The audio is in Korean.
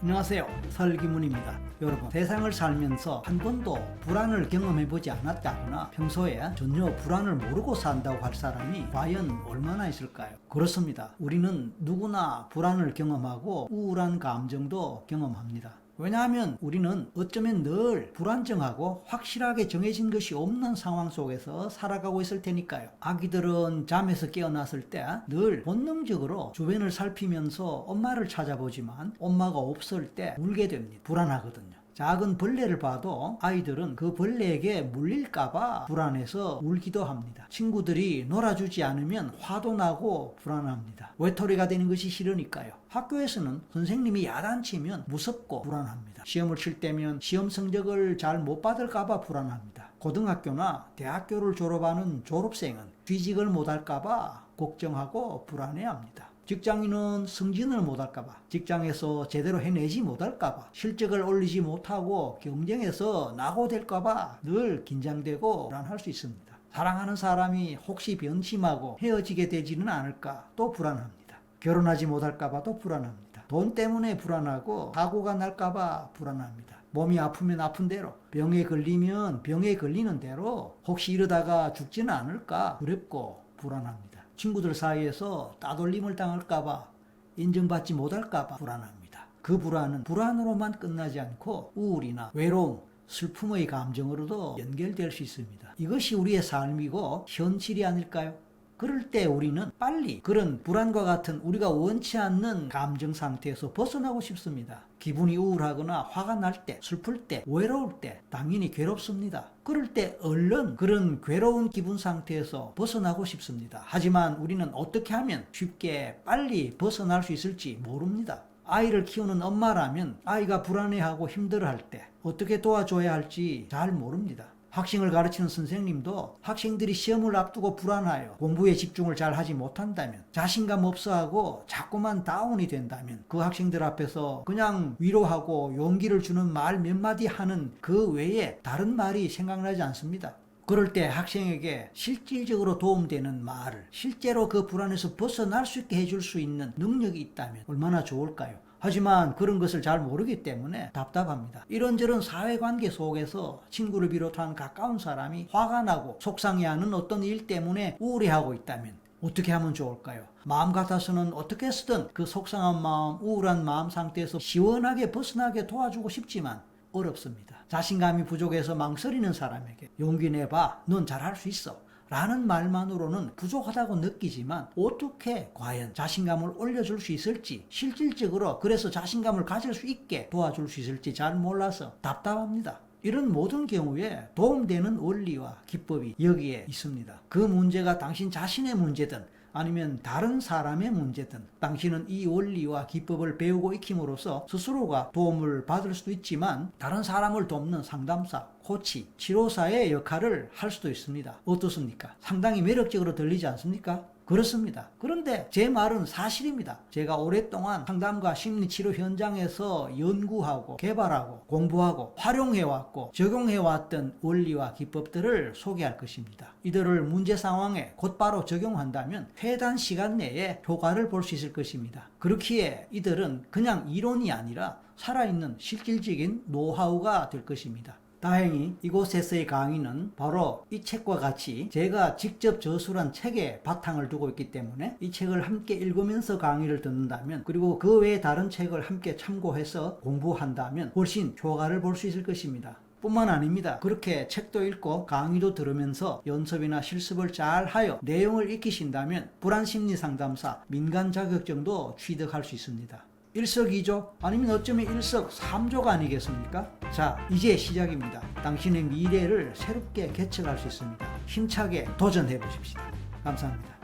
안녕하세요, 설기문입니다. 여러분, 세상을 살면서 한 번도 불안을 경험해보지 않았다거나 평소에 전혀 불안을 모르고 산다고 할 사람이 과연 얼마나 있을까요? 그렇습니다. 우리는 누구나 불안을 경험하고 우울한 감정도 경험합니다. 왜냐하면 우리는 어쩌면 늘 불안정하고 확실하게 정해진 것이 없는 상황 속에서 살아가고 있을 테니까요. 아기들은 잠에서 깨어났을 때 늘 본능적으로 주변을 살피면서 엄마를 찾아보지만 엄마가 없을 때 울게 됩니다. 불안하거든요. 작은 벌레를 봐도 아이들은 그 벌레에게 물릴까봐 불안해서 울기도 합니다. 친구들이 놀아주지 않으면 화도 나고 불안합니다. 외톨이가 되는 것이 싫으니까요. 학교에서는 선생님이 야단치면 무섭고 불안합니다. 시험을 칠 때면 시험 성적을 잘 못 받을까봐 불안합니다. 고등학교나 대학교를 졸업하는 졸업생은 취직을 못할까봐 걱정하고 불안해합니다. 직장인은 승진을 못할까봐, 직장에서 제대로 해내지 못할까봐, 실적을 올리지 못하고 경쟁에서 낙오될까봐 늘 긴장되고 불안할 수 있습니다. 사랑하는 사람이 혹시 변심하고 헤어지게 되지는 않을까 또 불안합니다. 결혼하지 못할까봐 또 불안합니다. 돈 때문에 불안하고 사고가 날까봐 불안합니다. 몸이 아프면 아픈 대로, 병에 걸리면 병에 걸리는 대로 혹시 이러다가 죽지는 않을까 두렵고 불안합니다. 친구들 사이에서 따돌림을 당할까봐, 인정받지 못할까봐 불안합니다. 그 불안은 불안으로만 끝나지 않고 우울이나 외로움, 슬픔의 감정으로도 연결될 수 있습니다. 이것이 우리의 삶이고 현실이 아닐까요? 그럴 때 우리는 빨리 그런 불안과 같은 우리가 원치 않는 감정 상태에서 벗어나고 싶습니다. 기분이 우울하거나 화가 날 때, 슬플 때, 외로울 때 당연히 괴롭습니다. 그럴 때 얼른 그런 괴로운 기분 상태에서 벗어나고 싶습니다. 하지만 우리는 어떻게 하면 쉽게 빨리 벗어날 수 있을지 모릅니다. 아이를 키우는 엄마라면 아이가 불안해하고 힘들어할 때 어떻게 도와줘야 할지 잘 모릅니다. 학생을 가르치는 선생님도 학생들이 시험을 앞두고 불안하여 공부에 집중을 잘 하지 못한다면, 자신감 없어하고 자꾸만 다운이 된다면 그 학생들 앞에서 그냥 위로하고 용기를 주는 말 몇 마디 하는 그 외에 다른 말이 생각나지 않습니다. 그럴 때 학생에게 실질적으로 도움되는 말을, 실제로 그 불안에서 벗어날 수 있게 해줄 수 있는 능력이 있다면 얼마나 좋을까요? 하지만 그런 것을 잘 모르기 때문에 답답합니다. 이런저런 사회관계 속에서 친구를 비롯한 가까운 사람이 화가 나고 속상해하는 어떤 일 때문에 우울해하고 있다면 어떻게 하면 좋을까요? 마음 같아서는 어떻게 해서든 그 속상한 마음, 우울한 마음 상태에서 시원하게 벗어나게 도와주고 싶지만 어렵습니다. 자신감이 부족해서 망설이는 사람에게 용기 내봐, 넌 잘할 수 있어 라는 말만으로는 부족하다고 느끼지만 어떻게 과연 자신감을 올려줄 수 있을지, 실질적으로 그래서 자신감을 가질 수 있게 도와줄 수 있을지 잘 몰라서 답답합니다. 이런 모든 경우에 도움되는 원리와 기법이 여기에 있습니다. 그 문제가 당신 자신의 문제든 아니면 다른 사람의 문제든 당신은 이 원리와 기법을 배우고 익힘으로써 스스로가 도움을 받을 수도 있지만 다른 사람을 돕는 상담사, 코치, 치료사의 역할을 할 수도 있습니다. 어떻습니까? 상당히 매력적으로 들리지 않습니까? 그렇습니다. 그런데 제 말은 사실입니다. 제가 오랫동안 상담과 심리치료 현장에서 연구하고 개발하고 공부하고 활용해왔고 적용해왔던 원리와 기법들을 소개할 것입니다. 이들을 문제 상황에 곧바로 적용한다면 최단 시간 내에 효과를 볼 수 있을 것입니다. 그렇기에 이들은 그냥 이론이 아니라 살아있는 실질적인 노하우가 될 것입니다. 다행히 이곳에서의 강의는 바로 이 책과 같이 제가 직접 저술한 책에 바탕을 두고 있기 때문에 이 책을 함께 읽으면서 강의를 듣는다면, 그리고 그 외에 다른 책을 함께 참고해서 공부한다면 훨씬 효과를 볼 수 있을 것입니다. 뿐만 아닙니다. 그렇게 책도 읽고 강의도 들으면서 연습이나 실습을 잘 하여 내용을 익히신다면 불안심리 상담사 민간 자격증도 취득할 수 있습니다. 일석이조 아니면 어쩌면 일석삼조가 아니겠습니까? 자, 이제 시작입니다. 당신의 미래를 새롭게 개척할 수 있습니다. 힘차게 도전해 보십시오. 감사합니다.